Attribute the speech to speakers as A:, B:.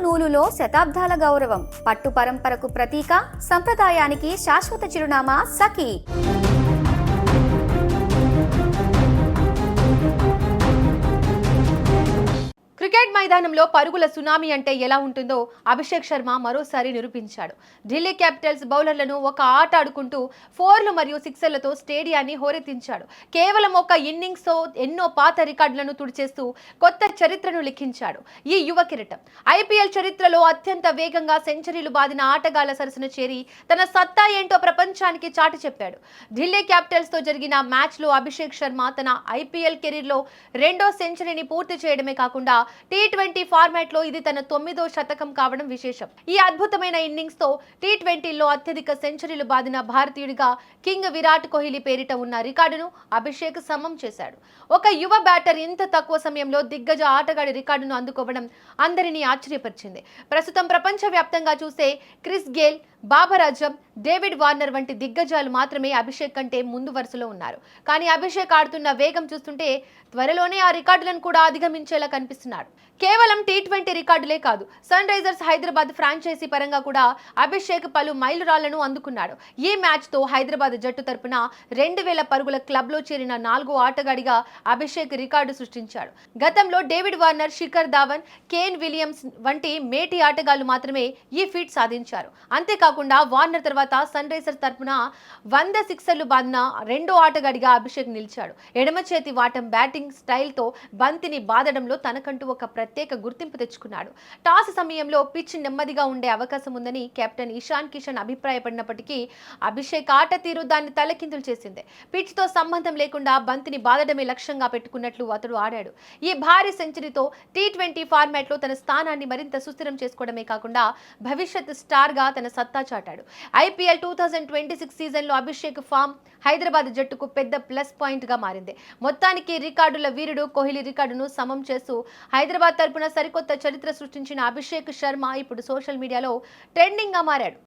A: నూలులో శతాబ్దాల గౌరవం, పట్టు పరంపరకు ప్రతీక, సంప్రదాయానికి శాశ్వత చిరునామా సఖీ.
B: క్రికెట్ మైదానంలో పరుగుల సునామీ అంటే ఎలా ఉంటుందో అభిషేక్ శర్మ మరోసారి నిరూపించాడు. ఢిల్లీ క్యాపిటల్స్ బౌలర్లను ఒక ఆట ఆడుకుంటూ 4లు మరియు 6లతో స్టేడియాన్ని హోరెత్తించాడు. కేవలం ఒక ఇన్నింగ్స్తో ఎన్నో పాత రికార్డులను తుడిచేస్తూ కొత్త చరిత్రను లిఖించాడు ఈ యువ కిరీటం. ఐపీఎల్ చరిత్రలో అత్యంత వేగంగా సెంచరీలు బాదిన ఆటగాళ్ల సరసన చేరి తన సత్తా ఏంటో ప్రపంచానికి చాటి చెప్పాడు. ఢిల్లీ క్యాపిటల్స్ తో జరిగిన మ్యాచ్లో అభిషేక్ శర్మ తన ఐపీఎల్ కెరీర్లో 2వ సెంచరీని పూర్తి చేయడమే కాకుండా T20 ఫార్మాట్ లో ఇది తన 9వ శతకం కావడం విశేషం. ఈ అద్భుతమైన ఇన్నింగ్స్ తో T20లో అత్యధిక సెంచరీలు బాదిన భారతీయుడిగా కింగ్ విరాట్ కోహ్లీ పేరిట ఉన్న రికార్డును అభిషేక్ సమం చేశాడు. ఒక యువ బ్యాటర్ ఇంత తక్కువ సమయంలో దిగ్గజ ఆటగాడి రికార్డును అందుకోవడం అందరినీ ఆశ్చర్యపరిచింది. ప్రస్తుతం ప్రపంచవ్యాప్తంగా చూస్తే Chris Gayle, Babar Azam, David Warner వంటి దిగ్గజాలు మాత్రమే అభిషేక్ కంటే ముందు వరుసలో ఉన్నారు. కానీ అభిషేక్ ఆడుతున్న వేగం చూస్తుంటే త్వరలోనే ఆ రికార్డులను కూడా అధిగమించేలా కనిపిస్తున్నాడు. కేవలం T20 రికార్డులే కాదు, సన్ రైజర్స్ హైదరాబాద్ ఫ్రాంచైజీ పరంగా కూడా అభిషేక్ పలు మైలురాళ్లను అందుకున్నాడు. ఈ మ్యాచ్ తో హైదరాబాద్ జట్టు తరపున 2000 పరుగుల క్లబ్ లో చేరిన 4వ ఆటగాడిగా అభిషేక్ రికార్డు సృష్టించాడు. గతంలో David Warner, Shikhar Dhawan, Kane Williams వంటి మేటి ఆటగాళ్లు మాత్రమే ఈ ఫీట్ సాధించారు. అంతేకాకుండా వార్నర్ తర్వాత సన్ రైజర్స్ తరపున 100 సిక్సర్లు బాదిన 2వ ఆటగాడిగా అభిషేక్ నిలిచాడు. ఎడమ చేతి వాటం బ్యాటింగ్ స్టైల్ తో బంతిని బాదడంలో తనకంటూ ఒక ప్రత్యేక గుర్తింపు తెచ్చుకున్నాడు. టాస్ సమయంలో పిచ్ నెమ్మదిగా ఉండే అవకాశం ఉందని కెప్టెన్ ఇషాన్ కిషన్ అభిప్రాయపడినప్పటికీ అభిషేక్ ఆట తీరు దాన్ని తలకిందులు చేసింది. పిచ్ తో సంబంధం లేకుండా బంతిని బాదడమే లక్ష్యంగా పెట్టుకున్నట్లు అతడు ఆడాడు. ఈ భారీ సెంచరీతో T20 ఫార్మాట్ లో తన స్థానాన్ని మరింత సుస్థిరం చేసుకోవడమే కాకుండా భవిష్యత్ స్టార్ గా తన సత్తా చాటాడు. ఐపీఎల్ 2026 సీజన్ లో అభిషేక్ ఫామ్ హైదరాబాద్ జట్టుకు పెద్ద ప్లస్ పాయింట్ గా మారింది. మొత్తానికి రికార్డుల వీరుడు కోహ్లీ రికార్డును సమం చేస్తూ హైదరాబాద్ తరపున సరికొత్త చరిత్ర సృష్టించిన అభిషేక్ శర్మ ఇప్పుడు సోషల్ మీడియాలో ట్రెండింగ్ గా మారాడు.